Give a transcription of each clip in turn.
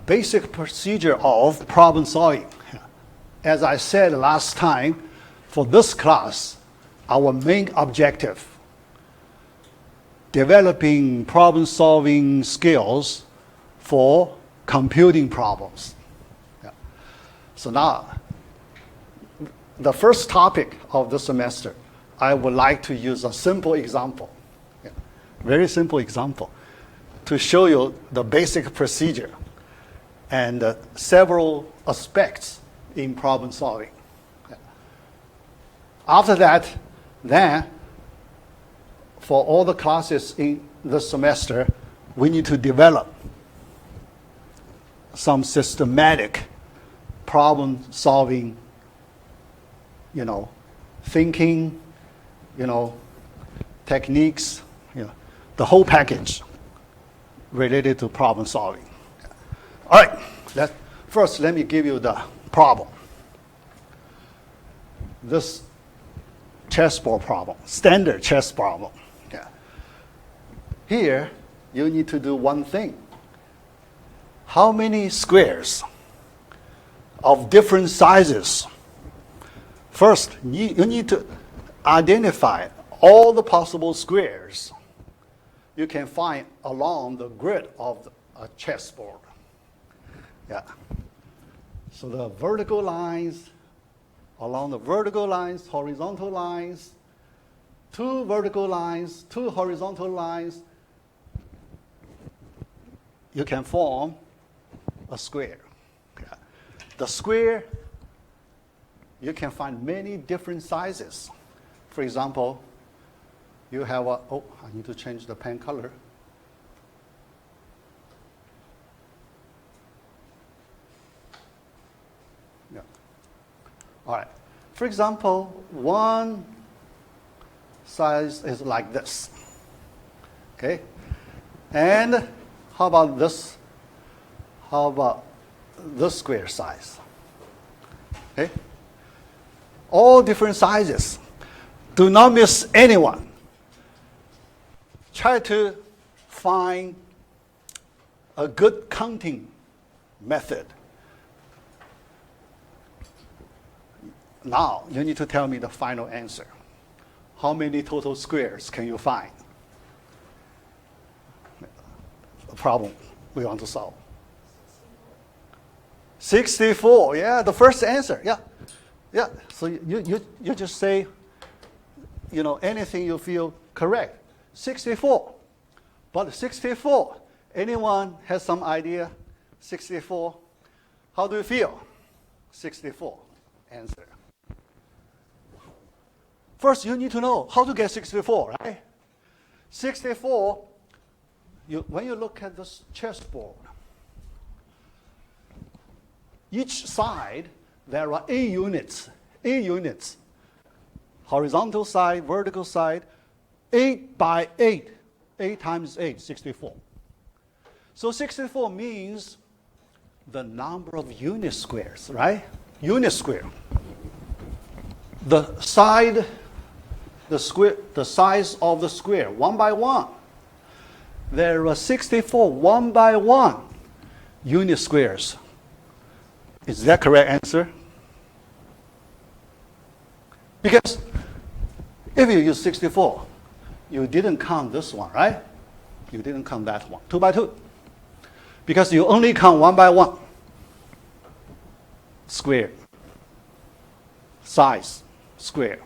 basic procedure of problem solving. As I said last time, for this class, our main objective, developing problem solving skills for computing problems. So now, the first topic of the semester, I would like to use a simple example, very simple example, to show you the basic procedure and several aspects in problem solving. After that, then, for all the classes in this semester, we need to develop some systematic problem solving, thinking, techniques, the whole package related to problem solving. All right, first let me give you the problem. This chessboard problem, standard chess problem. Here, you need to do one thing. How many squares of different sizes? First, you need to identify all the possible squares you can find along the grid of a chessboard. So the vertical lines, along the vertical lines, horizontal lines, two vertical lines, two horizontal lines, you can form a square. The square, you can find many different sizes. For example, you have I need to change the pen color. All right. For example, one size is like this. Okay? And how about this? How about this square size? Okay? All different sizes. Do not miss anyone. Try to find a good counting method. Now, you need to tell me the final answer. How many total squares can you find? The problem we want to solve. 64, yeah, the first answer, yeah. So you just say, anything you feel correct. 64, but 64, anyone has some idea? 64, how do you feel? 64, answer. First, you need to know how to get 64, right? 64, when you look at this chessboard, each side, there are 8 units. 8 units. Horizontal side, vertical side, 8 by 8. 8 times 8, 64. So 64 means the number of unit squares, right? Unit square. The size of the square, 1 by 1. There are 64 1 by 1 unit squares. Is that correct answer? Because if you use 64, you didn't count this one, right? You didn't count that one, 2 by 2. Because you only count 1 by 1 square, size, square.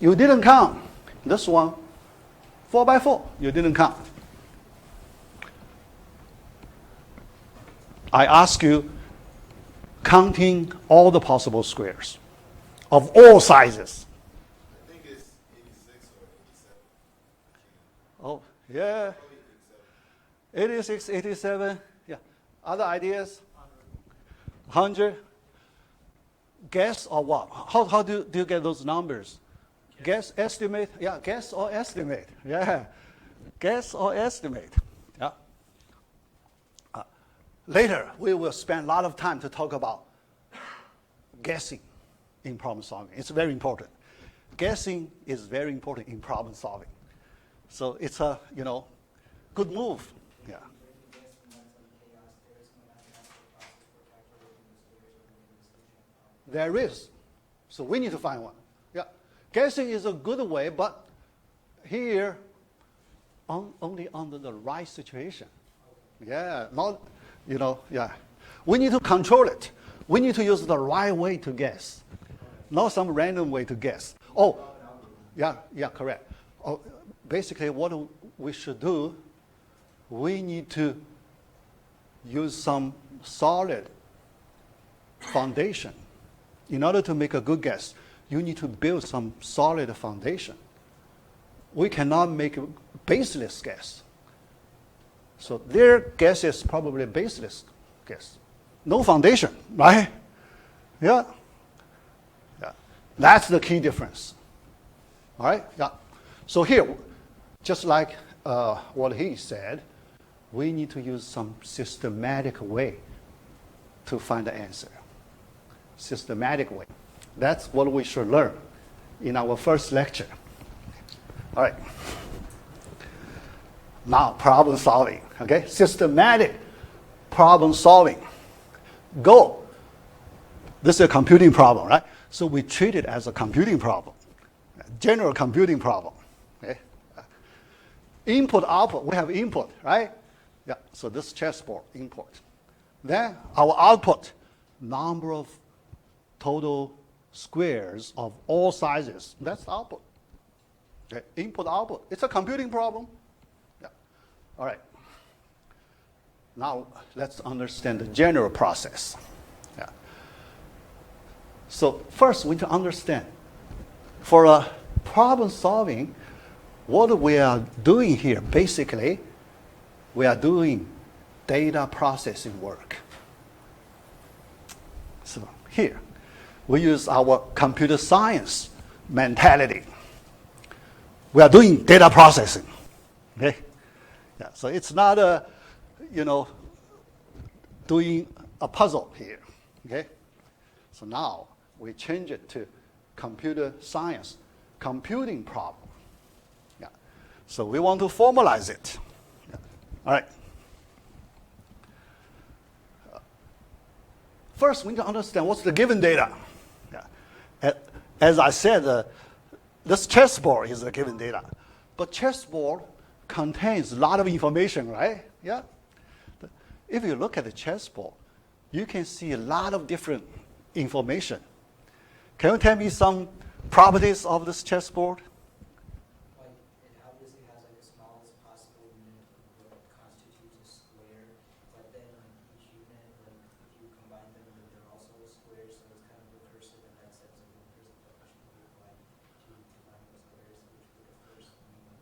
You didn't count this one, 4 by 4, you didn't count. I ask you, counting all the possible squares of all sizes. I think it's 86 or 87. Oh, yeah. 86, 87. Yeah. Other ideas? 100. Guess or what? How do you get those numbers? Guess, estimate? Yeah, guess or estimate. Yeah. Guess or estimate. Yeah. Later, we will spend a lot of time to talk about guessing in problem solving. It's very important. Guessing is very important in problem solving. So it's a, good move. Yeah. There is. So we need to find one. Yeah. Guessing is a good way, but here, only under the right situation. Yeah, not, yeah. We need to control it. We need to use the right way to guess, not some random way to guess. Oh, yeah, correct. Oh, basically, what we should do, we need to use some solid foundation. In order to make a good guess, you need to build some solid foundation. We cannot make a baseless guess. So their guess is probably a baseless guess. No foundation, right? Yeah. That's the key difference. All right? Yeah. So here, just like what he said, we need to use some systematic way to find the answer. Systematic way. That's what we should learn in our first lecture. All right. Now, problem solving. Okay? Systematic problem solving. Go. This is a computing problem, right? So we treat it as a computing problem, a general computing problem. Okay? Input, output, we have input, right? Yeah, so this chessboard, input. Then our output, number of total squares of all sizes. That's output. Okay? Input, output. It's a computing problem. Yeah. All right. Now let's understand the general process. Yeah. So first we need to understand, for a problem solving, what we are doing here, basically, we are doing data processing work. So here, we use our computer science mentality. We are doing data processing. Okay? Yeah, so it's not a, doing a puzzle here. Okay? So now we change it to computer science, computing problem. Yeah. So we want to formalize it. Yeah. All right. First, we need to understand what's the given data. Yeah. As I said, this chessboard is the given data. But chessboard contains a lot of information, right? Yeah. If you look at the chessboard, you can see a lot of different information. Can you tell me some properties of this chessboard? Like it obviously has like the smallest possible unit of what constitutes a square, but then like each unit, like if you combine them, they're also a square, so it's kind of recursive in that sense. Of recursive function would be like to combine those squares, which would of course mean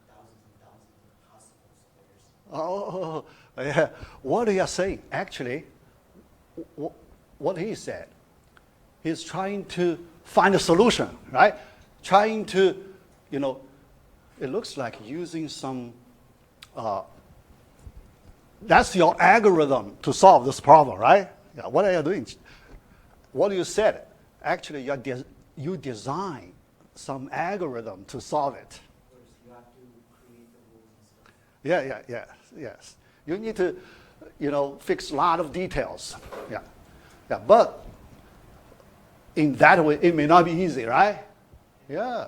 thousands and thousands of possible squares. Oh, yeah. What are you saying? Actually, what he said, he's trying to find a solution, right? Trying to, it looks like using some, that's your algorithm to solve this problem, right? Yeah, what are you doing? What you said, actually you design some algorithm to solve it. You have to create the rules and stuff. Yes. You need to, fix a lot of details. Yeah. But in that way, it may not be easy, right? Yeah.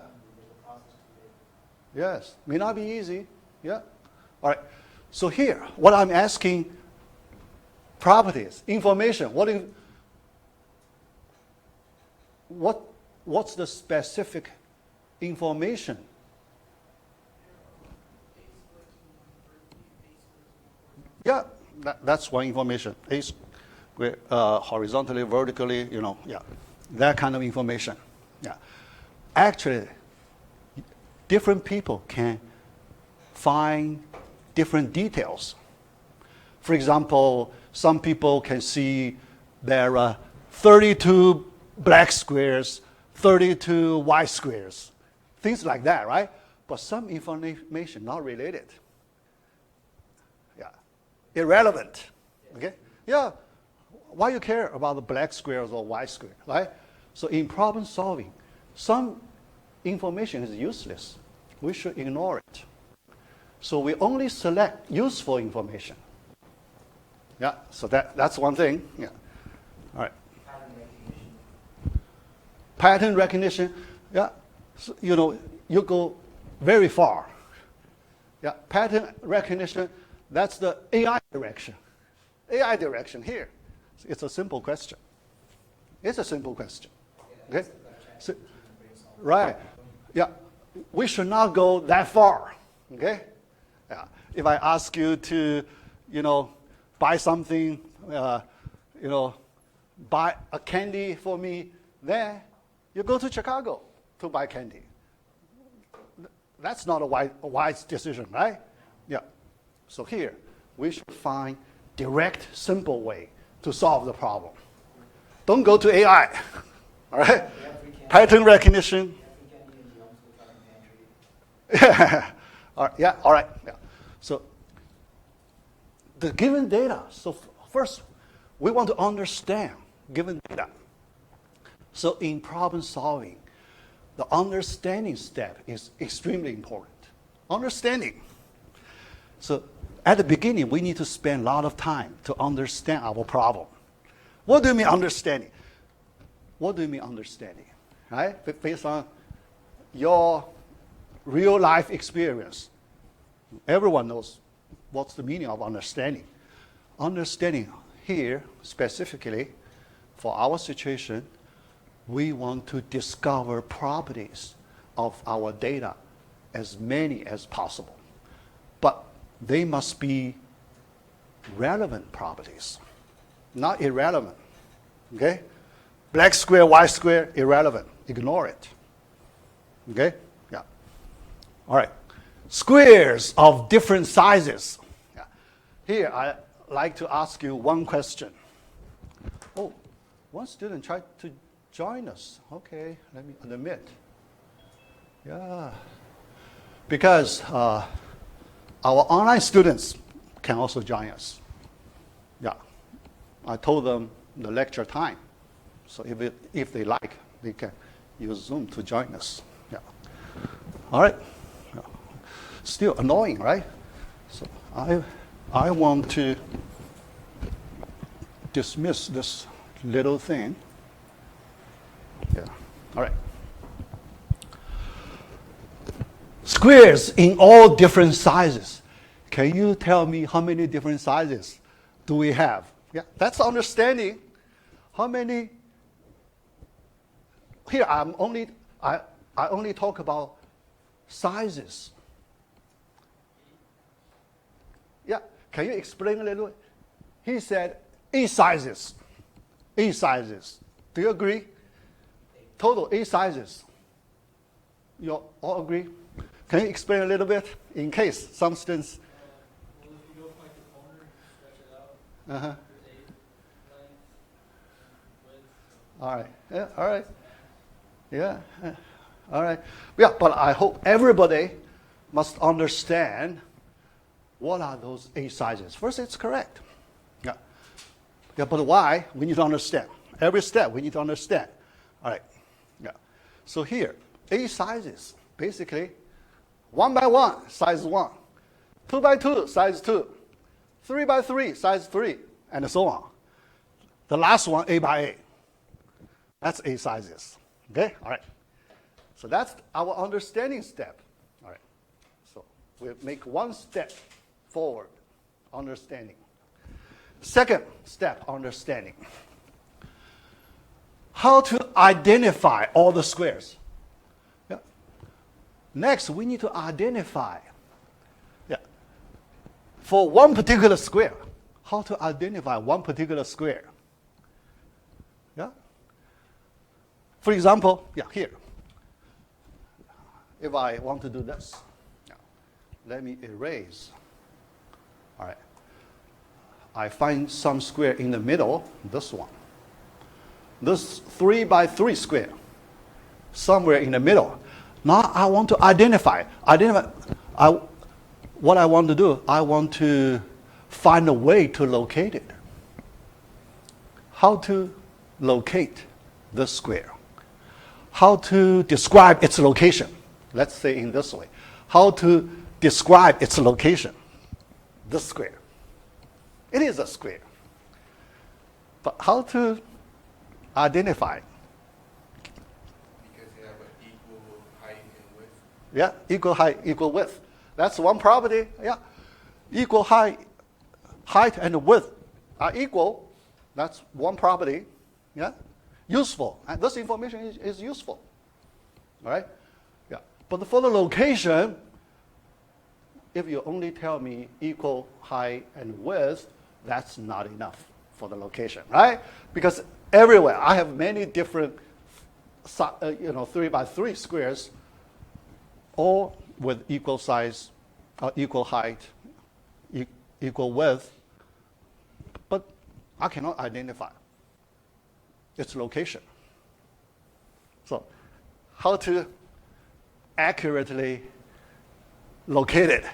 Yes, may not be easy. Yeah. All right. So here, what I'm asking, properties, information. What's the specific information? Yeah, that's one information. Horizontally, vertically, that kind of information. Yeah. Actually, different people can find different details. For example, some people can see there are 32 black squares, 32 white squares, things like that, right? But some information not related. Yeah. Irrelevant. Okay? Yeah. Why you care about the black squares or white square, right? So in problem solving, some information is useless. We should ignore it. So we only select useful information. Yeah, so that's one thing. Yeah. All right. Pattern recognition. pattern recognition, yeah, so, you go very far. Yeah, pattern recognition, that's the AI direction. AI direction here. It's a simple question. It's a simple question. Okay? So, right. Yeah. We should not go that far. Okay? Yeah. If I ask you to, buy something, buy a candy for me, then you go to Chicago to buy candy. That's not a wise decision, right? Yeah. So here, we should find direct, simple way to solve the problem. Don't go to AI. All right? Pattern recognition. Yeah. All right. Yeah. All right. Yeah. So the given data. So first, we want to understand given data. So in problem solving, the understanding step is extremely important. Understanding. So at the beginning, we need to spend a lot of time to understand our problem. What do you mean understanding? What do you mean understanding? Right? Based on your real life experience. Everyone knows what's the meaning of understanding. Understanding here, specifically, for our situation, we want to discover properties of our data, as many as possible. But they must be relevant properties, not irrelevant. Okay? Black square, white square, irrelevant. Ignore it. Okay? Yeah. All right. Squares of different sizes. Yeah. Here, I like to ask you one question. Oh, one student tried to join us. Okay, let me admit. Yeah. Because our online students can also join us. Yeah. I told them the lecture time. So if they like, they can use Zoom to join us. Yeah. All right. Yeah. Still annoying, right? So I want to dismiss this little thing. Yeah. All right. Squares in all different sizes. Can you tell me how many different sizes do we have? Yeah, that's understanding. How many? Here I only talk about sizes. Yeah, can you explain a little? He said 8 sizes. 8 sizes. Do you agree? Total 8 sizes. You all agree? Can you explain a little bit in case some students? Well, if you go from like the corner, stretch it out. There's 8 length, width. All right. Yeah. All right. Yeah. All right. Yeah. But I hope everybody must understand what are those 8 sizes. First, it's correct. Yeah. Yeah. But why? We need to understand. Every step we need to understand. All right. Yeah. So here, 8 sizes. Basically, 1 by 1, size 1. 2 by 2, size 2. 3 by 3, size 3, and so on. The last one, 8 by 8. That's 8 sizes. Okay? All right. So that's our understanding step. All right. So we make one step forward, understanding. Second step, understanding. How to identify all the squares. Yeah. Next, we need to identify, for one particular square, how to identify one particular square. Yeah. For example, here. If I want to do this, let me erase. All right. I find some square in the middle, this one. This 3 by 3 square, somewhere in the middle. Now I want to identify. What I want to do, I want to find a way to locate it. How to locate this square? How to describe its location? Let's say in this way. How to describe its location? This square. It is a square. But how to identify? Yeah, equal height, equal width. That's one property. Yeah, equal height and width are equal. That's one property. Yeah, useful. And this information is useful. All right. Yeah, but for the location, if you only tell me equal height and width, that's not enough for the location, right? Because everywhere I have many different, 3x3 squares, all with equal size, equal height, equal width, but I cannot identify its location. So, how to accurately locate it?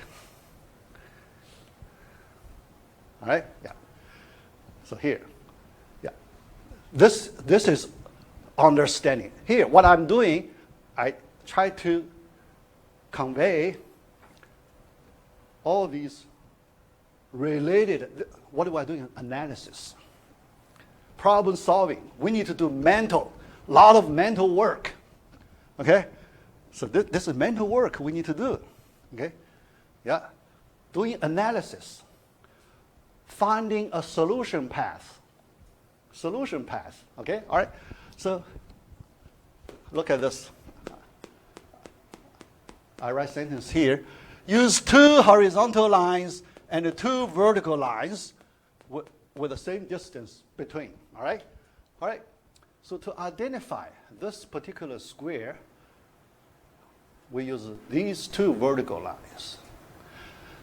All right? Yeah. So here, yeah. This is understanding. Here, what I'm doing, I try to convey all these related, what do I do? Analysis. Problem solving. We need to do a lot of mental work. Okay? So this is mental work we need to do. Okay? Yeah. Doing analysis. Finding a solution path. Solution path. Okay? All right? So look at this. I write sentence here. Use 2 horizontal lines and 2 vertical lines with the same distance between. All right? All right. So to identify this particular square, we use these 2 vertical lines.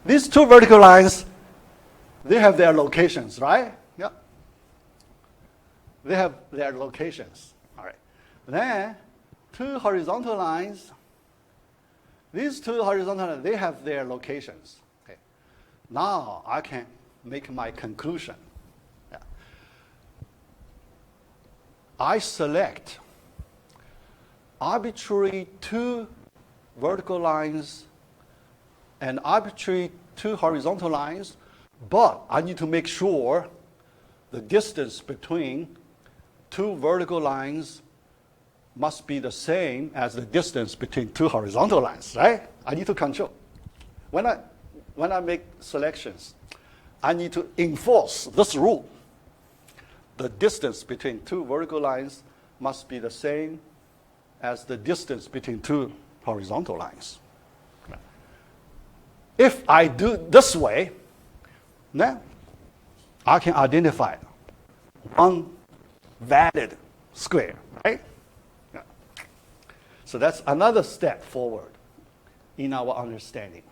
These 2 vertical lines, they have their locations, right? Yeah. They have their locations. All right. Then 2 horizontal lines. These 2 horizontal lines, they have their locations. Okay. Now I can make my conclusion. Yeah. I select arbitrary 2 vertical lines and arbitrary 2 horizontal lines, but I need to make sure the distance between 2 vertical lines must be the same as the distance between 2 horizontal lines, right? I need to control. When I make selections, I need to enforce this rule. The distance between 2 vertical lines must be the same as the distance between 2 horizontal lines. If I do this way, then I can identify one valid square, right? Yeah. So that's another step forward in our understanding.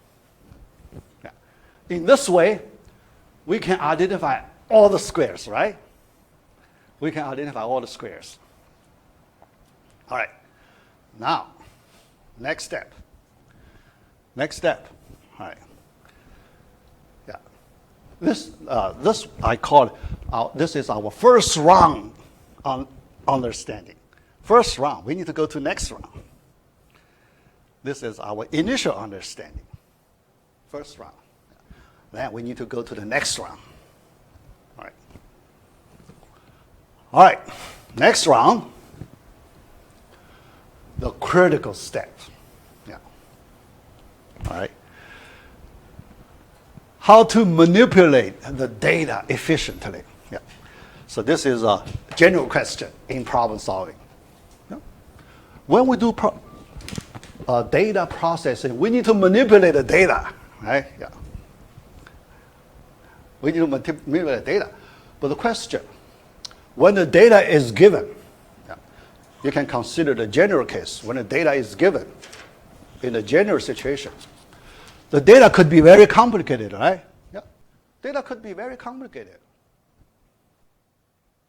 Yeah. In this way, we can identify all the squares, right? We can identify all the squares. All right. Now, next step. Next step. All right. Yeah. This I call this is our first round on understanding. First round. We need to go to next round. This is our initial understanding. First round. Then we need to go to the next round. All right. All right. Next round. The critical step. Yeah. All right. How to manipulate the data efficiently. Yeah. So this is a general question in problem solving. Yeah. When we do data processing, we need to manipulate the data, right? Yeah. We need to manipulate the data. But the question, when the data is given, yeah, you can consider the general case. When the data is given in a general situation, the data could be very complicated, right? Yeah. Data could be very complicated.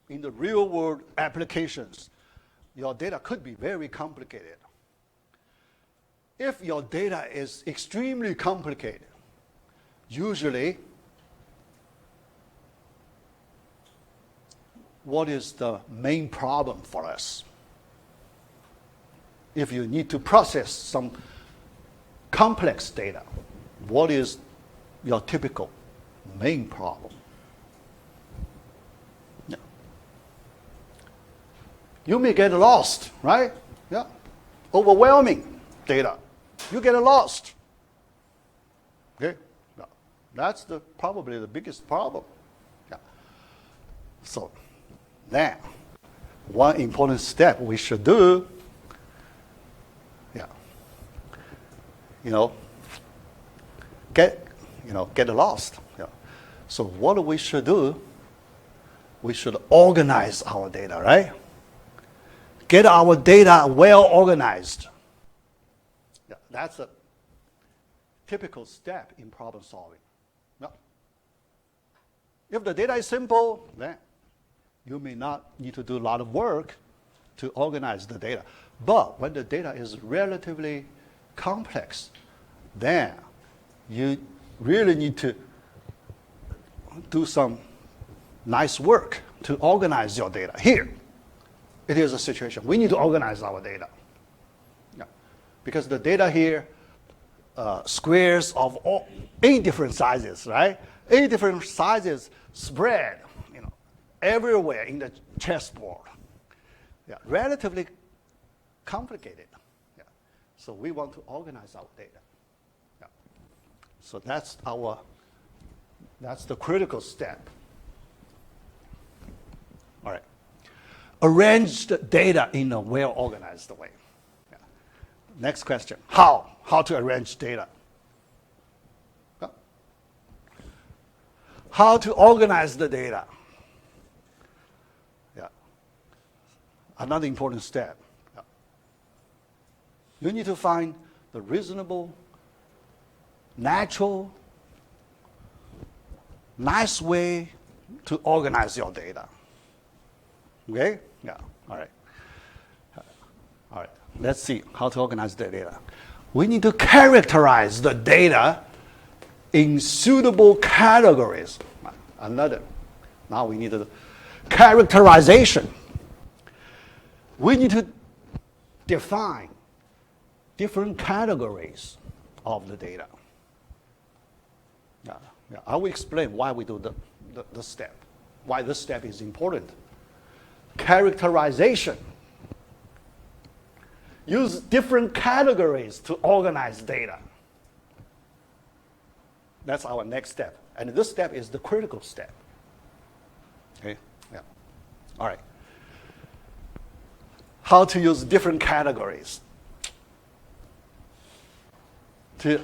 In the real world applications, your data could be very complicated. If your data is extremely complicated, usually what is the main problem for us? If you need to process some complex data, what is your typical main problem? Yeah. You may get lost, right? Yeah. Overwhelming data. you get lost. Okay? Now, that's probably the biggest problem. Yeah. So then, one important step we should do, get lost. Yeah. So what we should do, we should organize our data, right? Get our data well organized. Yeah, that's a typical step in problem solving. Now, if the data is simple, then you may not need to do a lot of work to organize the data. But when the data is relatively complex, then you really need to do some nice work to organize your data. Here, it is a situation. We need to organize our data. Yeah. Because the data here, squares of 8 different sizes, right? 8 different sizes spread, everywhere in the chessboard. Yeah, relatively complicated. Yeah. So we want to organize our data. Yeah. So that's the critical step. All right. Arrange the data in a well-organized way. Yeah. Next question. How to arrange data? Yeah. How to organize the data? Yeah. Another important step. Yeah. You need to find the reasonable, natural, nice way to organize your data. Okay? Yeah. All right. All right. Let's see how to organize the data. We need to characterize the data in suitable categories. Now we need the characterization. We need to define different categories of the data. Yeah. I will explain why we do the step, why this step is important. Characterization. Use different categories to organize data. That's our next step. And this step is the critical step. Okay? Yeah. All right. How to use different categories to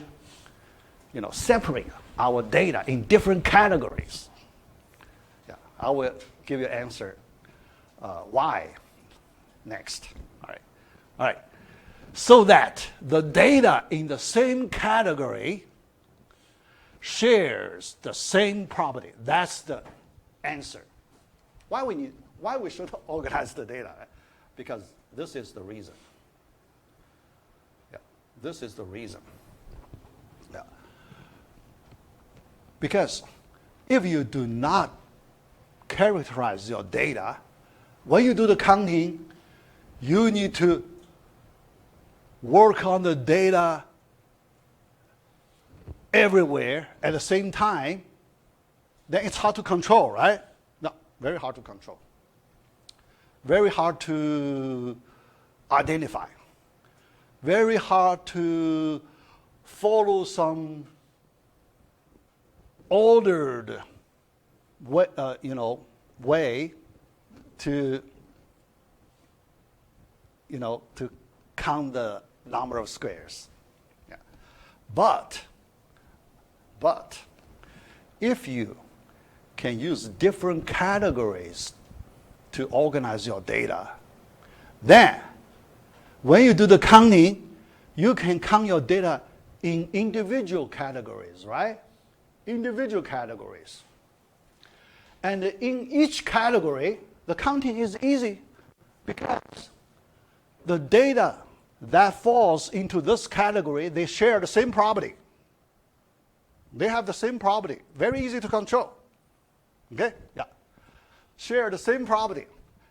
separate our data in different categories. Yeah. I will give you an answer why next. All right. All right. So that the data in the same category shares the same property. That's the answer. Why we should organize the data? Because this is the reason. Yeah. This is the reason. Yeah. Because if you do not characterize your data, when you do the counting, you need to work on the data everywhere at the same time. Then it's hard to control, right? No, very hard to control. Very hard to identify. Very hard to follow some ordered way to count the number of squares. Yeah. But if you can use different categories to organize your data, then when you do the counting, you can count your data in individual categories, right? Individual categories. And in each category, the counting is easy because the data that falls into this category, they share the same property. They have the same property. Very easy to control. Okay? Yeah. Share the same property.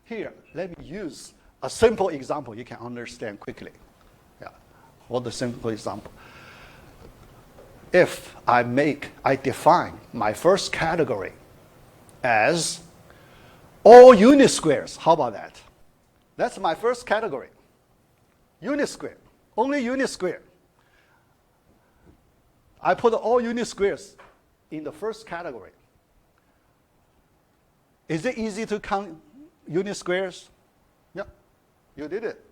Here, let me use a simple example you can understand quickly. Yeah. What the simple example? If I define my first category as all unit squares. How about that? That's my first category. Unit square. Only unit square. I put all unit squares in the first category. Is it easy to count unit squares? Yeah, you did it.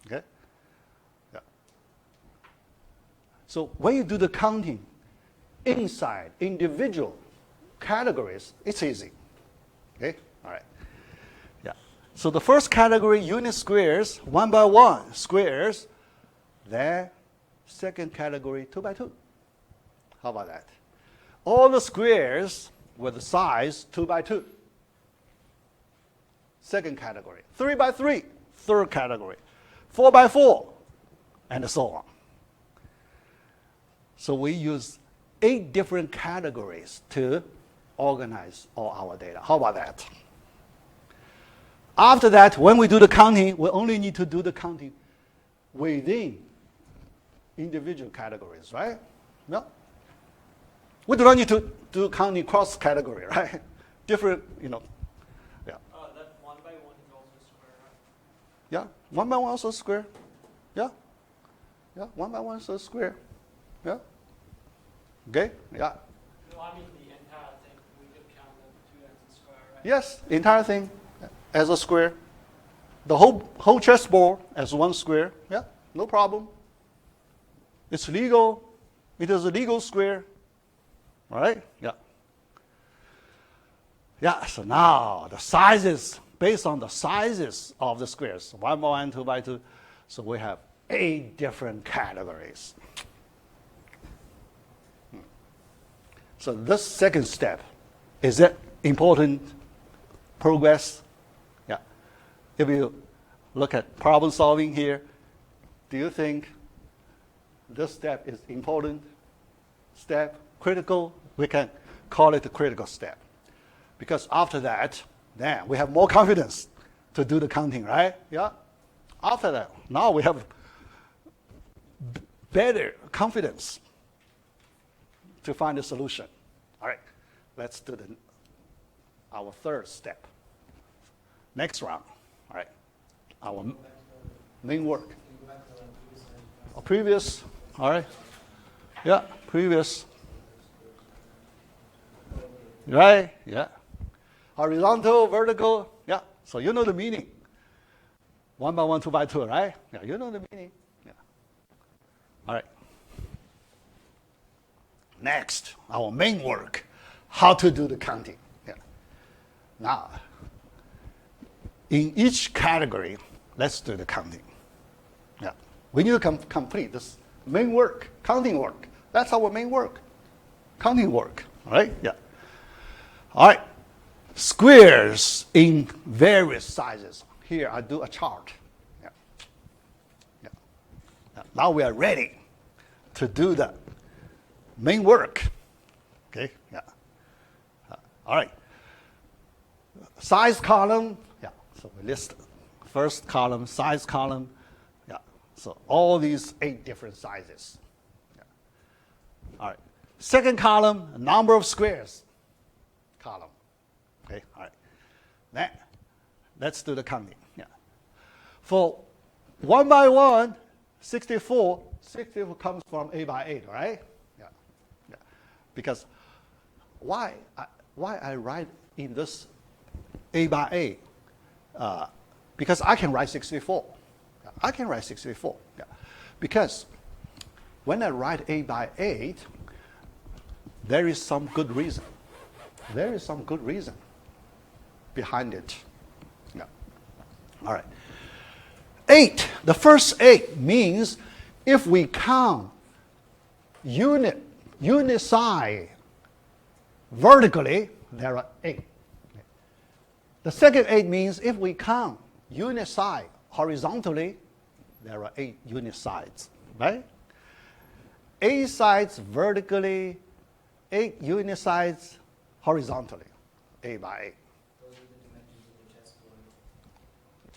Okay. Yeah. So when you do the counting inside individual categories, it's easy. Okay. All right. Yeah. So the first category, unit squares, 1 by 1 squares. Then second category, 2 by 2. How about that? All the squares with the size 2 by 2. Second category. 3 by 3, third category. 4 by 4, and so on. So we use 8 different categories to organize all our data. How about that? After that, when we do the counting, we only need to do the counting within individual categories, right? No. We do not need to do counting cross category, right? Different, yeah. That 1 by 1 is also square, right? Yeah, 1 by 1 also square. Yeah. Yeah, 1 by 1 is a square. Yeah. Okay, yeah. No, I mean the entire thing, we could count them 2 as a square, right? Yes, entire thing as a square. The whole chessboard as one square. Yeah, no problem. It's legal. It is a legal square. All right? Yeah. Yeah, so now the sizes, based on the sizes of the squares, 1 by 1, 2 by 2, so we have 8 different categories. So this second step, is it important progress? Yeah. If you look at problem solving here, do you think this step is important step, critical? We can call it a critical step. Because after that, then we have more confidence to do the counting, right? Yeah. After that, now we have better confidence to find a solution. All right, let's do our third step. Next round. All right, our main work. Previous, all right. Yeah, previous. Right, yeah. Horizontal, vertical, yeah. So you know the meaning. 1 by 1, 2 by 2, right? Yeah, you know the meaning. Yeah. All right. Next, our main work, how to do the counting. Yeah. Now, in each category, let's do the counting. Yeah. We need to complete this main work, counting work. That's our main work, counting work. All right? Yeah. All right. Squares in various sizes. Here, I do a chart. Yeah. Yeah. Now we are ready to do the main work. Okay? Yeah. All right. Size column. Yeah. So we list first column, size column. Yeah. So all these 8 different sizes. Yeah. All right. Second column, number of squares. Column. Okay. All right. Then let's do the counting. Yeah. For 1 by 1, 64. 64 comes from 8 by 8, right? Yeah. Yeah. Because why I write in this 8 by 8? Because I can write 64. I can write 64. Yeah. Because when I write 8 by 8, there is some good reason. There is some good reason behind it. Yeah. All right. 8, the first 8 means if we count unit size vertically, there are 8. The second 8 means if we count unit size horizontally, there are 8 unit sides, right? 8 sides vertically, 8 unit sides horizontally, 8 by 8. Those are the dimensions of the chessboard.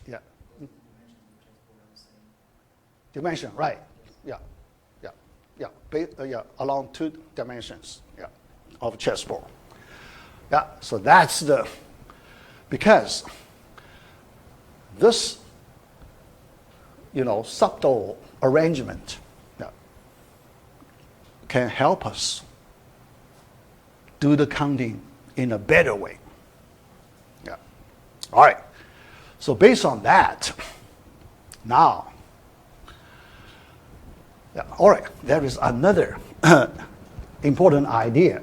Yeah. Those are the dimensions of the chessboard, I was saying. Dimension, right? Yeah, yeah, yeah. Along 2 dimensions, yeah, of chessboard. Yeah. So that's the because this, subtle arrangement can help us do the counting in a better way. Yeah. All right. So based on that, now, yeah, all right, there is another important idea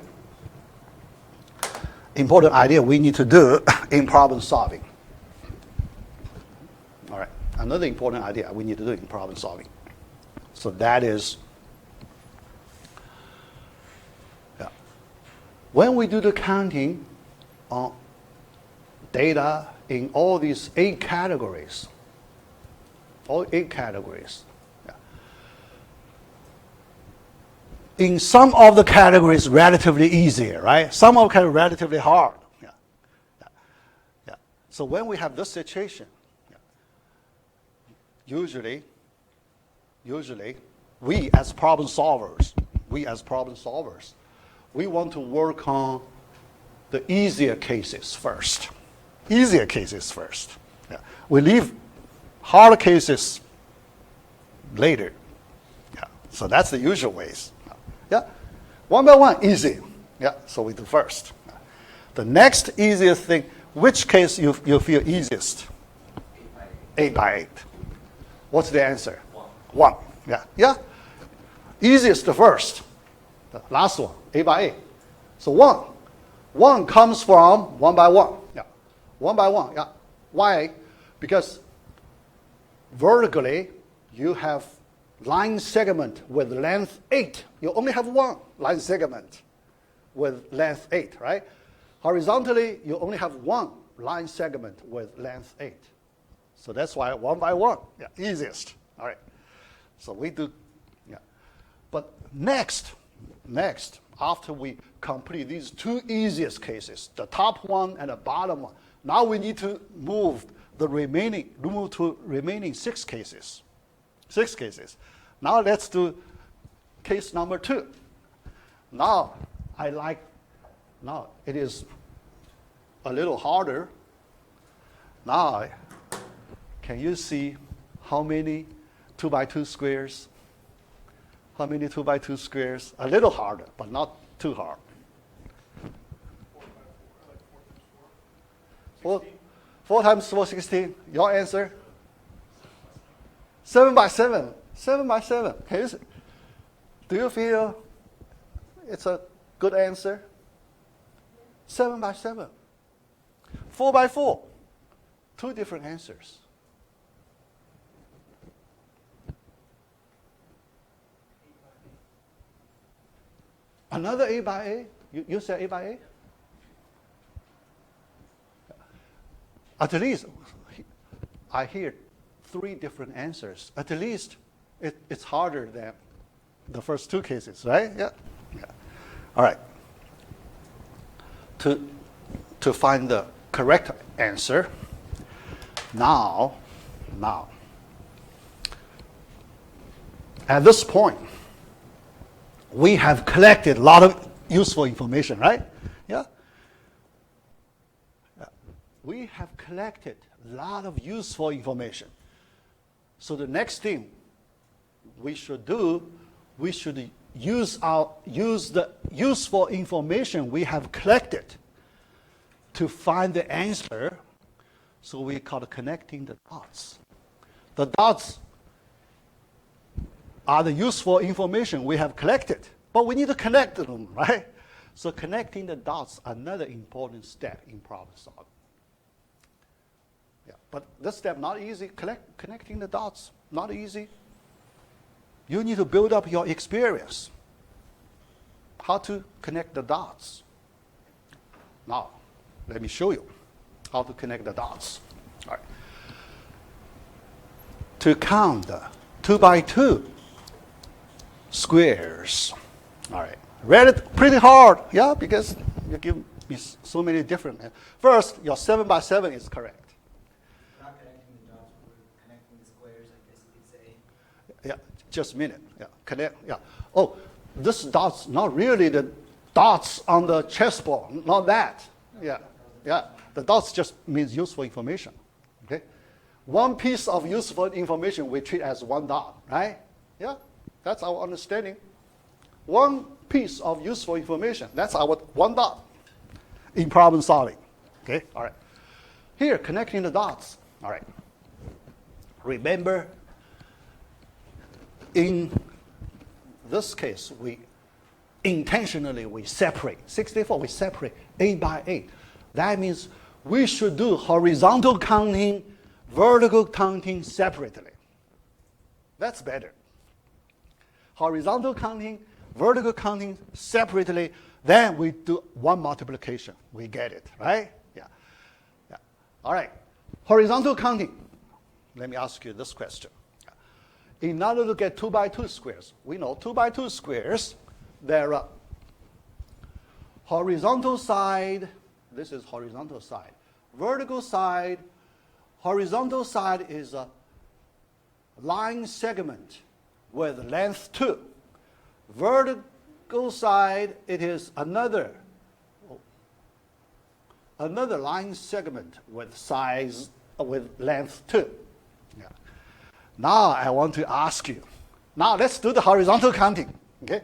we need to do in problem solving. All right, another important idea we need to do in problem solving. So that is, yeah, when we do the counting on data in all these 8 categories, yeah. In some of the categories, relatively easier, right? Some of the categories relatively hard. Yeah. Yeah. Yeah. So when we have this situation, yeah, usually, we as problem solvers, we want to work on the easier cases first. Yeah. We leave hard cases later. Yeah. So that's the usual ways. Yeah. One by one, easy. Yeah. So we do first. The next easiest thing, which case you feel easiest? 8 by 8. What's the answer? 1. Yeah. Yeah. Easiest the first. The last one, 8 by 8. So 1. 1 comes from 1 by 1. Yeah. 1 by 1. Yeah. Why? Because vertically, you have line segment with length 8. You only have one line segment with length 8, right? Horizontally, you only have one line segment with length 8. So that's why 1 by 1, yeah, easiest. All right. So we do, yeah. But next, after we complete these 2 easiest cases, the top one and the bottom one, now we need to move to remaining 6 cases. 6 cases. Now let's do case number 2. Now it is a little harder. Now, can you see how many 2 by 2 squares? How many 2 by 2 squares? A little harder, but not too hard. 4 times 4, 16. Your answer? 7 by 7. 7 by 7. Do you feel it's a good answer? 7 by 7. 4 by 4. 2 different answers. Another 8 by 8? You said 8 by 8? At least, I hear 3 different answers. At least it's harder than the first 2 cases, right? Yeah. Yeah. All right. To find the correct answer, now, at this point, we have collected a lot of useful information, right? Yeah. We have collected a lot of useful information. So the next thing we should do, we should use the useful information we have collected to find the answer. So we call it connecting the dots. The dots are the useful information we have collected, but we need to connect them, right? So connecting the dots, another important step in problem solving. Yeah, but this step not easy. Connecting the dots, not easy. You need to build up your experience. How to connect the dots. Now, let me show you how to connect the dots. All right. To count the 2 by 2 squares. All right. Read it pretty hard, yeah, because you give me so many different. First, your 7 by 7 is correct. We're not connecting the dots, we're connecting the squares, I guess you could say. Yeah, just a minute. Yeah, connect. Yeah. Oh, this dots not really the dots on the chessboard, not that. Yeah, yeah. The dots just means useful information. Okay, one piece of useful information we treat as one dot, right? Yeah, that's our understanding. one piece of useful information. That's our one dot in problem solving. Okay, all right. Here, connecting the dots. All right. Remember, in this case, we separate. 64, we separate 8 by 8. That means we should do horizontal counting, vertical counting separately. That's better. Horizontal counting, vertical counting separately, then we do one multiplication. We get it, right? Yeah. Yeah. All right. Horizontal counting. Let me ask you this question. In order to get 2 by 2 squares, we know 2 by 2 squares, there are horizontal side, this is horizontal side. Vertical side, horizontal side is a line segment with length 2. Vertical side, it is another line segment with length 2. Yeah. Now I want to ask you. Now let's do the horizontal counting. Okay?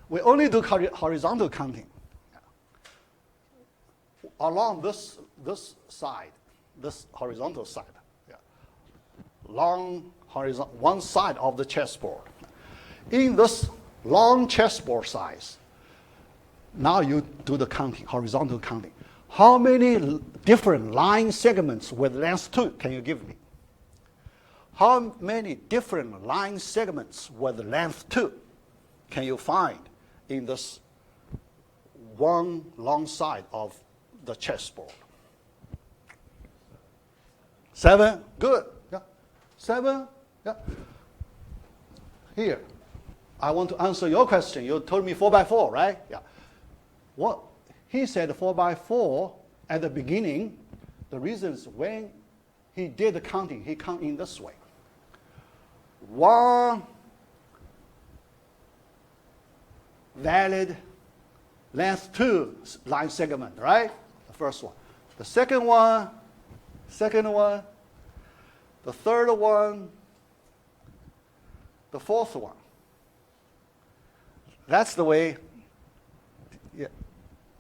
We only do horizontal counting. Yeah. Along this side, this horizontal side. Yeah. Long horizontal, one side of the chessboard. In this long chessboard size, now you do the counting, horizontal counting. How many different line segments with length 2 can you give me? How many different line segments with length 2 can you find in this one long side of the chessboard? 7? Good. Yeah. 7? Yeah. Here, I want to answer your question. You told me 4 by 4, right? Yeah. What he said 4 by 4 at the beginning. The reason is when he did the counting, he counted in this way. One valid length 2 line segment, right? The first one. The second one, the third one, the fourth one. That's the way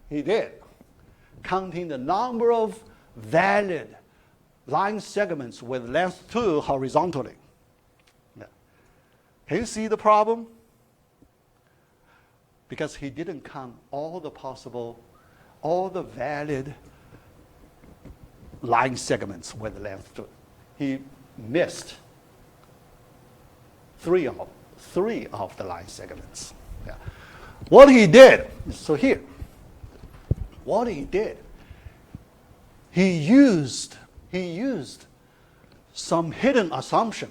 he did, counting the number of valid line segments with length 2 horizontally. Yeah. Can you see the problem? Because he didn't count all the valid line segments with length 2. He missed three of the line segments. Yeah. What he did, so here, what he did, he used some hidden assumption.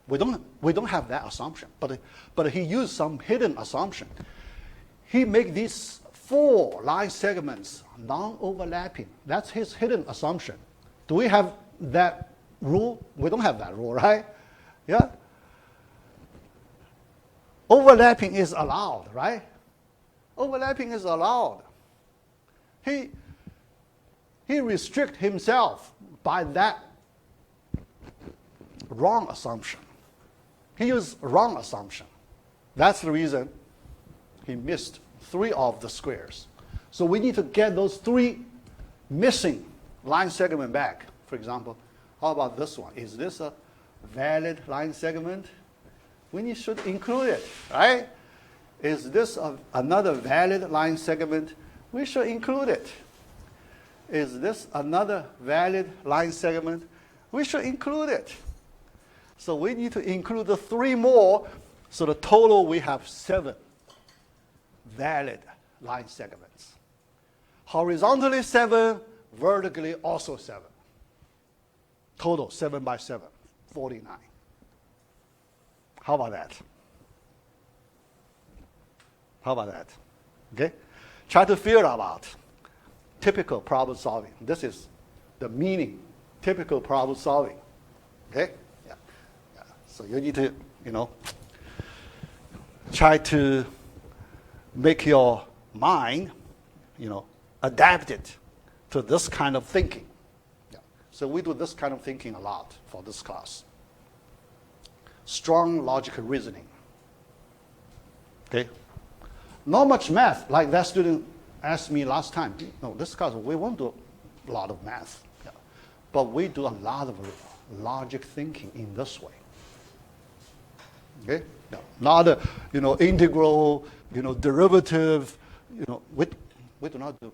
We don't have that assumption, but he used some hidden assumption. He made these 4 line segments non-overlapping. That's his hidden assumption. Do we have that rule? We don't have that rule, right? Yeah. Overlapping is allowed, right? Overlapping is allowed. He restricts himself by that wrong assumption. He used wrong assumption. That's the reason he missed 3 of the squares. So we need to get those 3 missing line segment back. For example, how about this one? Is this a valid line segment? We should include it, right? Is this another valid line segment? We should include it. Is this another valid line segment? We should include it. So we need to include the 3 more, so the total we have 7 valid line segments. Horizontally 7, vertically also 7. Total 7 by 7, 49. How about that? How about that? Okay? Try to figure out typical problem solving. This is the meaning, typical problem solving. Okay? Yeah. Yeah. So you need to, try to make your mind, adapt it to this kind of thinking. Yeah. So we do this kind of thinking a lot for this class. Strong logical reasoning. Okay? not much math, like that student asked me last time. No, this class, we won't do a lot of math. Yeah. But we do a lot of logic thinking in this way. Okay? Yeah. Not a, integral, derivative, we do not do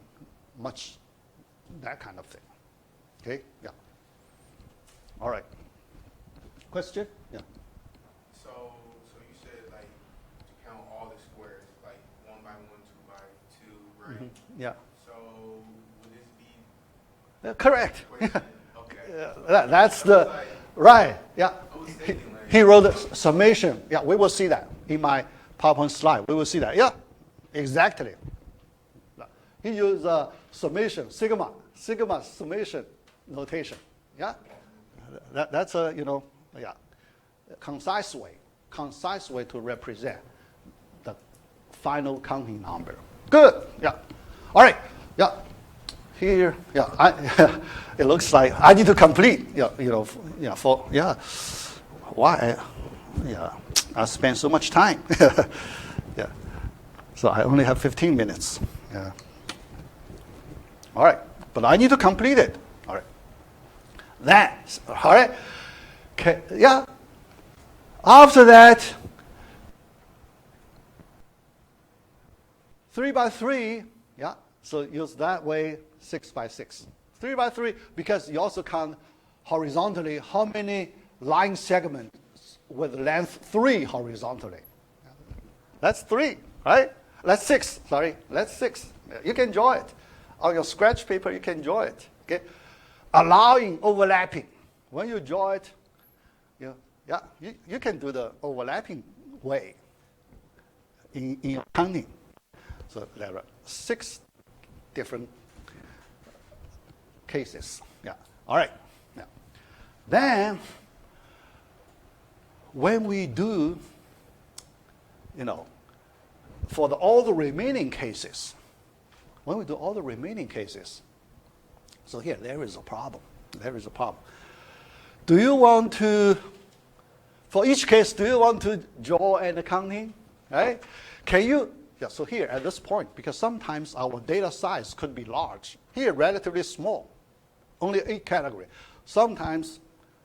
much that kind of thing. Okay? Yeah. All right. Question? Yeah. So you said like to count all the squares, like 1 by 1, 2 by 2, right? Mm-hmm. Yeah. So would this be Correct. equation? Okay. That's the, right, yeah. I was thinking like, He wrote a summation. Yeah, we will see that in my PowerPoint slide. We will see that. Yeah, exactly. He used summation, sigma summation notation. Yeah, that's a, concise way to represent the final counting number. Good. Yeah. All right. Yeah. Here. Yeah. It looks like I need to complete. Why? Yeah. I spent so much time. Yeah. So I only have 15 minutes. Yeah. All right. But I need to complete it. All right. That. All right. Okay. Yeah. After that, 3 by 3. Yeah. So use that way. 6 by 6. 3 by 3 because you also count horizontally how many line segments with length 3 horizontally. That's 3, right? That's 6. Sorry, that's 6. You can draw it on your scratch paper. You can draw it. Okay, allowing overlapping. When you draw it, you can do the overlapping way in your counting. So there are 6 different cases. Yeah. All right. Yeah. Then, when we do, for all the remaining cases, so here, there is a problem. Do you want to, for each case, do you want to draw an accounting? Right? Can you, so here at this point, because sometimes our data size could be large. Here, relatively small, only 8 categories. Sometimes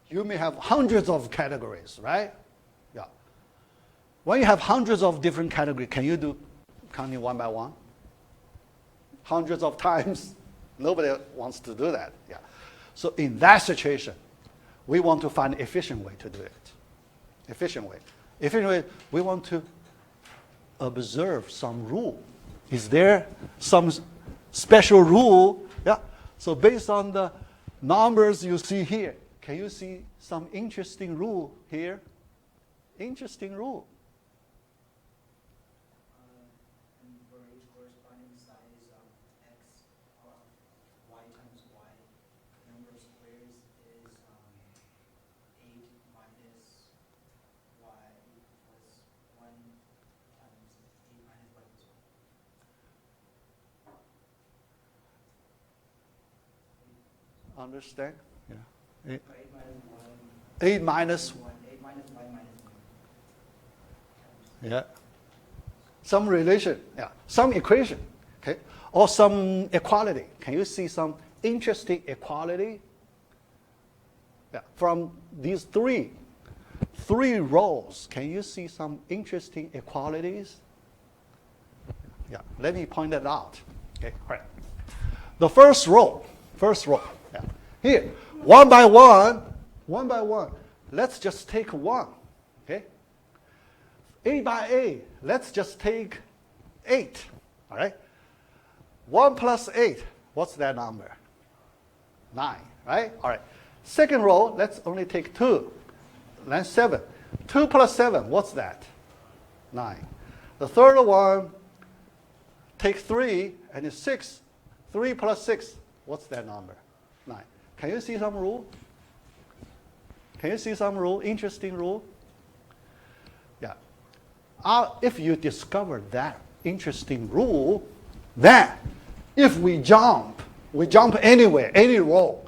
you may have hundreds of categories, right? Yeah. When you have hundreds of different categories, can you do counting 1 by 1? Hundreds of times. Nobody wants to do that. Yeah. So in that situation, we want to find an efficient way to do it. Efficient way, we want to observe some rule. Is there some special rule? Yeah. So based on the numbers you see here, can you see some interesting rule here? Interesting rule. And for each corresponding size of x of y times y, the number of squares is 8 minus y plus 1 times 8 minus y plus 1. Understand? Yeah. 8 minus 1. 8 minus 1. 8 minus y minus 1. Yeah. Some relation, yeah. Some equation, okay? Or some equality. Can you see some interesting equality? Yeah. From these three rows, can you see some interesting equalities? Yeah. Let me point that out. Okay. All right. The first row. Yeah. Here, 1 by 1. Let's just take 1. Okay. 8 by 8, let's just take 8, all right? 1 plus 8, what's that number? 9, right? All right. Second row, let's only take 2, then 7. 2 plus 7, what's that? 9. The third one, take 3, and it's 6. 3 plus 6, what's that number? 9. Can you see some rule? Interesting rule? Yeah. If you discover that interesting rule, then if we jump anywhere, any row.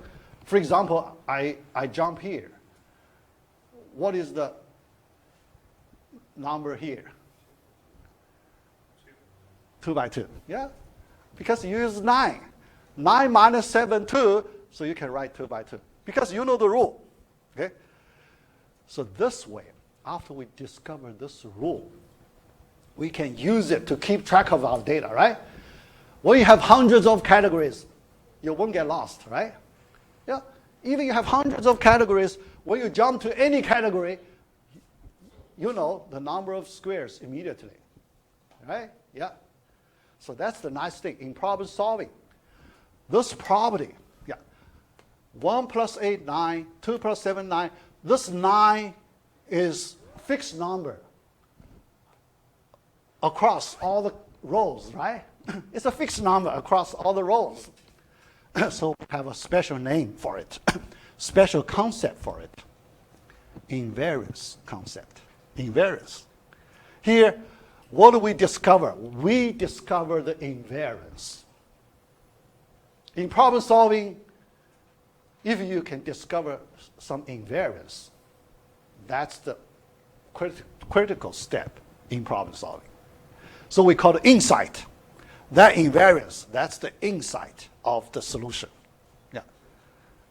For example, I jump here. What is the number here? 2 by 2. Yeah, because you use 9. 9 minus 7, 2, so you can write 2 by 2. Because you know the rule. Okay? So this way, after we discover this rule, we can use it to keep track of our data, right? When you have hundreds of categories, you won't get lost, right? Yeah. Even you have hundreds of categories, when you jump to any category, you know the number of squares immediately, right? Yeah. So that's the nice thing in problem solving. This property, yeah, 1 plus 8, 9, 2 plus 7, 9. This 9 is fixed number across all the rows, right? It's a fixed number across all the rows. So we have a special name for it, special concept for it. Invariance concept. Invariance. Here, what do we discover? We discover the invariance. In problem solving, if you can discover some invariance, that's the critical step in problem solving. So we call it insight. That invariance, that's the insight of the solution. Yeah.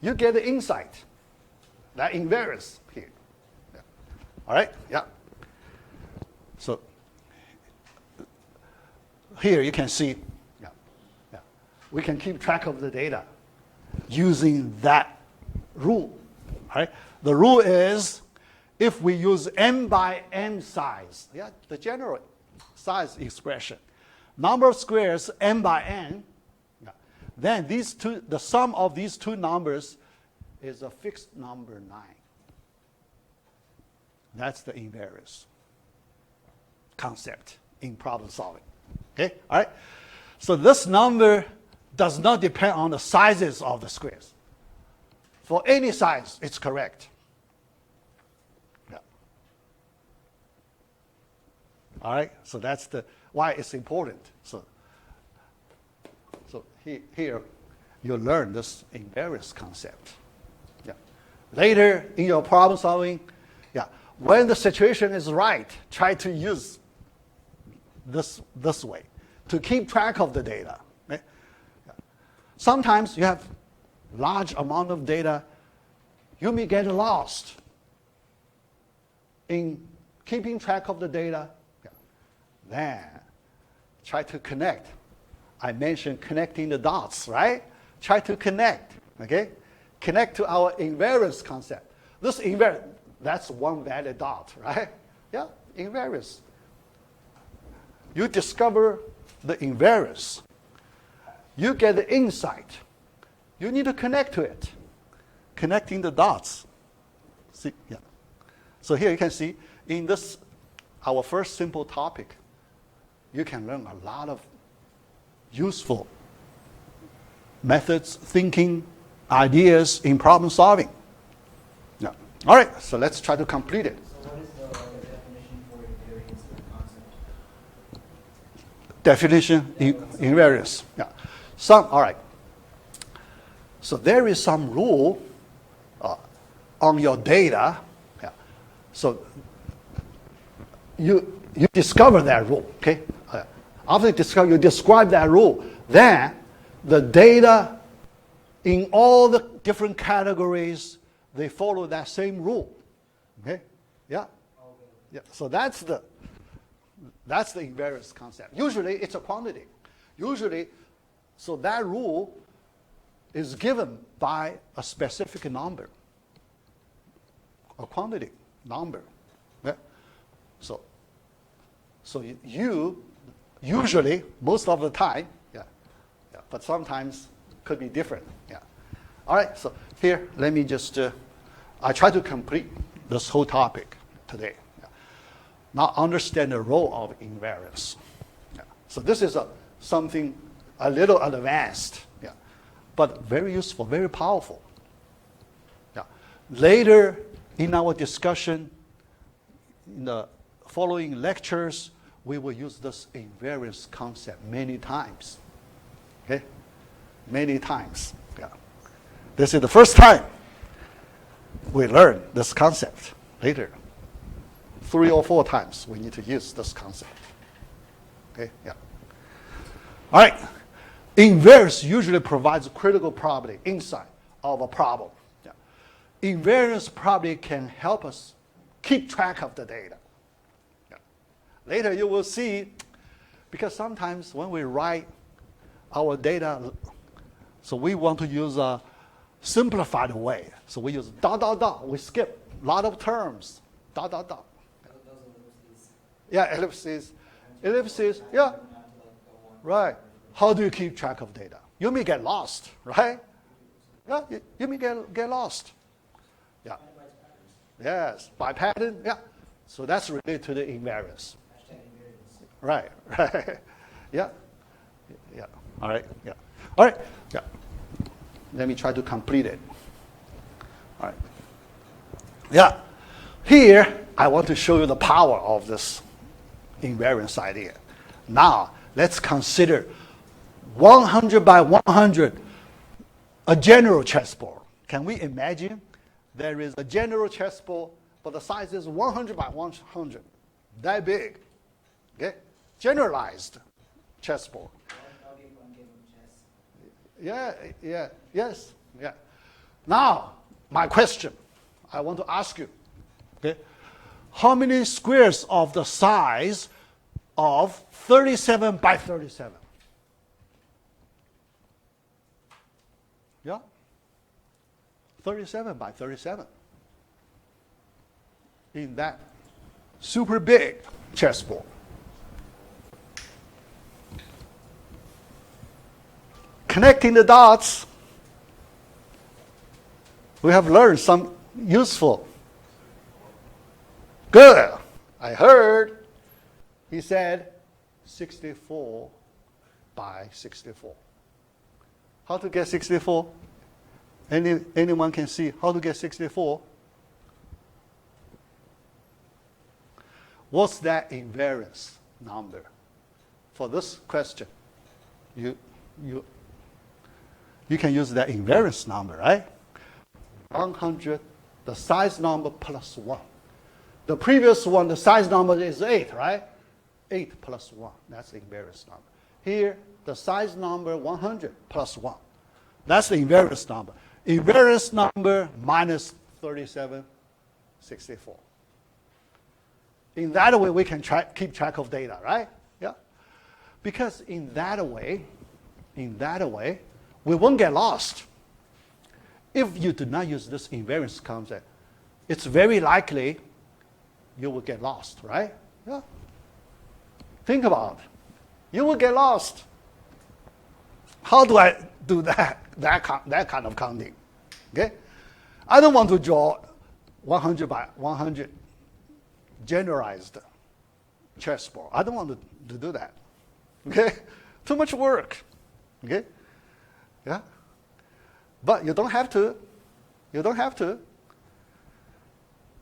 You get the insight, that invariance here. Yeah. All right? Yeah. So here you can see, yeah, yeah, we can keep track of the data using that rule. All right? The rule is if we use n by n size, yeah, the general size expression, number of squares n by n, yeah, then these two, the sum of these two numbers is a fixed number 9. That's the invariance concept in problem solving. Okay, all right? So this number does not depend on the sizes of the squares. For any size, it's correct. Yeah. All right, so that's the why it's important. So here you learn this invariance concept. Yeah. Later in your problem solving, yeah, when the situation is right, try to use this way to keep track of the data. Right? Yeah. Sometimes you have large amount of data, you may get lost in keeping track of the data. Yeah. Then try to connect. I mentioned connecting the dots, right? Try to connect, okay? Connect to our invariance concept. This invariance, that's one valid dot, right? Yeah, invariance. You discover the invariance. You get the insight. You need to connect to it. Connecting the dots. See, yeah. So here you can see in this, our first simple topic, you can learn a lot of useful methods, thinking, ideas in problem solving. Yeah. All right, so let's try to complete it. So what is the definition for invariance in the concept? Definition, invariance. Yeah. All right. So there is some rule on your data. Yeah. So you discover that rule, okay? After you describe that rule, then the data in all the different categories, they follow that same rule. Okay? Yeah? Yeah. So that's the invariance concept. Usually it's a quantity. Usually, so that rule is given by a specific number, a quantity number. Yeah? So you usually, most of the time, yeah, but sometimes could be different. Yeah. All right, so here, let me just, I try to complete this whole topic today. Yeah. Now understand the role of invariance. Yeah. So this is something a little advanced, yeah, but very useful, very powerful. Yeah. Later in our discussion, in the following lectures, we will use this invariance concept many times. Okay? Many times. Yeah. This is the first time we learn this concept. Later, 3 or 4 times we need to use this concept. Okay? Yeah. All right. Invariance usually provides critical property inside of a problem. Yeah. Invariance probably can help us keep track of the data. Yeah. Later you will see, because sometimes when we write our data, so we want to use a simplified way. So we use dot, dot, dot. We skip a lot of terms. Dot, dot, dot. Those ellipses. Yeah, ellipses. Ellipses, yeah. Right. How do you keep track of data? You may get lost, right? Yeah, you may get lost. Yeah. Yes, by pattern, yeah. So that's related to the invariance. Right, right. Yeah. Yeah. All right. Yeah. All right. Yeah. Let me try to complete it. All right. Yeah. Here, I want to show you the power of this invariance idea. Now, let's consider 100 by 100, a general chessboard. Can we imagine there is a general chessboard, but the size is 100 by 100, that big, okay? Generalized chessboard. Yeah, yeah, yes, yeah. Now, my question, I want to ask you, okay? How many squares of the size of 37 by 37? Yeah? 37 by 37. In that super big chessboard. Connecting the dots, we have learned some useful. Good. I heard he said 64 by 64. How to get 64? Anyone can see how to get 64? What's that invariance number? For this question, you can use that invariance number, right? 100, the size number plus 1. The previous one, the size number is 8, right? 8 plus 1, that's the invariance number. Here, the size number 100 plus 1. That's the invariance number. Invariance number minus 3764. In that way, we can keep track of data, right? Yeah. Because in that way, we won't get lost. If you do not use this invariance concept, it's very likely you will get lost, right? Yeah. Think about it. You will get lost. How do I do that kind of counting? Okay? I don't want to draw 100 by 100 generalized chessboard. I don't want to do that. Okay? Too much work. Okay? Yeah? But you don't have to. You don't have to.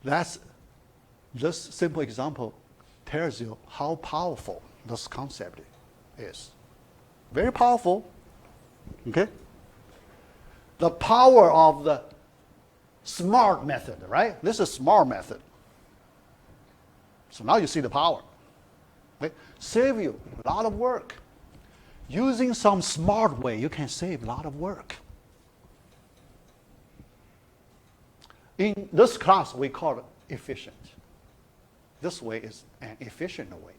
That's this simple example tells you how powerful this concept is. Very powerful. Okay? The power of the SMART method, right? This is SMART method. So now you see the power. Okay? Save you a lot of work. Using some smart way, you can save a lot of work. In this class, we call it efficient. This way is an efficient way.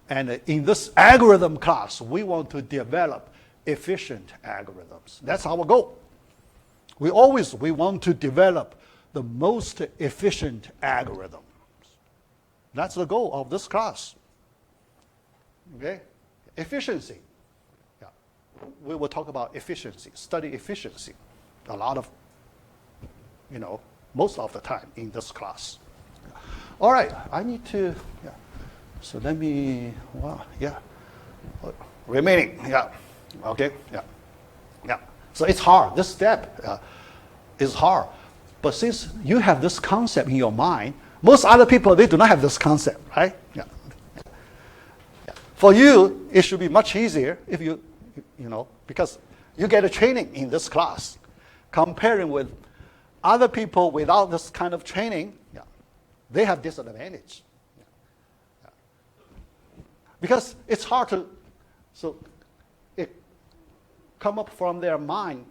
And in this algorithm class, we want to develop efficient algorithms. That's our goal. We want to develop the most efficient algorithms. That's the goal of this class. Okay? Efficiency. Yeah. We will talk about efficiency, study efficiency. A lot of, most of the time in this class. All right, I need to, yeah. So let me, remaining, yeah. Okay, yeah. Yeah. So it's hard. This step is hard. But since you have this concept in your mind, most other people, they do not have this concept, right? Yeah. Yeah. For you, it should be much easier if you because you get a training in this class. Comparing with other people without this kind of training, yeah, they have disadvantage. Yeah. Yeah. Because it's hard to So it come up from their mind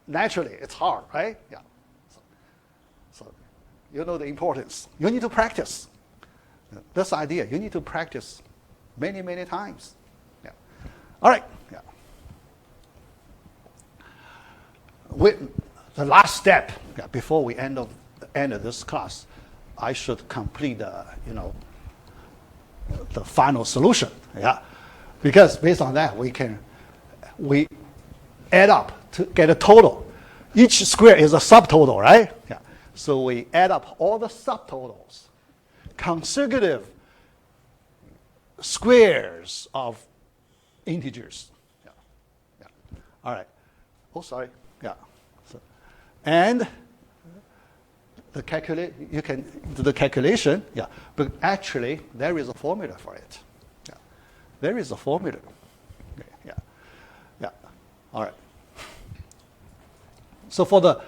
naturally. It's hard, right? Yeah. So you know the importance. You need to practice. This idea, you need to practice many, many times. Yeah. All right. Yeah. The last step, before we end of this class, I should complete the final solution. Yeah. Because based on that, we add up to get a total. Each square is a subtotal, right? Yeah. So we add up all the subtotals, consecutive squares of integers. Yeah. Yeah. All right. Oh, sorry. Yeah. So, and you can do the calculation. Yeah. But actually, there is a formula for it. Yeah. There is a formula. Okay. Yeah. Yeah. All right. So for the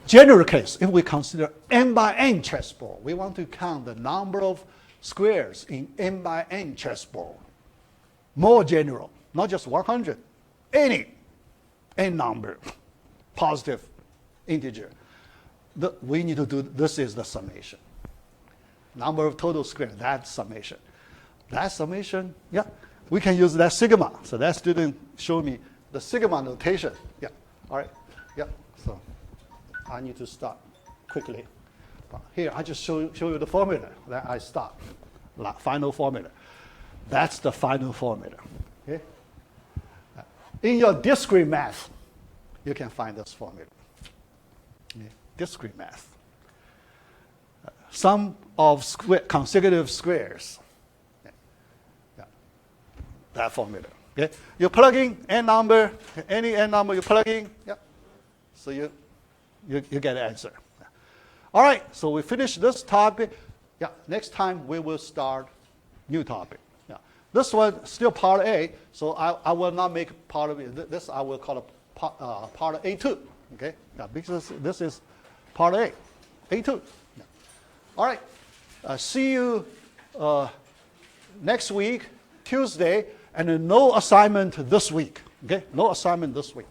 general case, if we consider n by n chessboard, we want to count the number of squares in n by n chessboard. More general, not just 100, any n number, positive integer. We need to do, this is the summation. Number of total squares, that's summation. That summation, yeah, we can use that sigma. So that student showed me the sigma notation. Yeah, all right, yeah. So I need to start quickly. Here, I just show you the formula that I start. Final formula. That's the final formula. Okay? In your discrete math, you can find this formula. Okay? Discrete math. Sum of consecutive squares. Yeah. That formula. Okay? You plug in n number, any n number you plug in, yeah. So you get the answer. All right, so we finish this topic. Yeah, next time we will start new topic. Yeah, this one still part A, so I will not make part of it. This I will call it part A2. Okay, yeah, because this is part A, A2. Yeah. All right, see you next week, Tuesday, and no assignment this week. Okay, no assignment this week.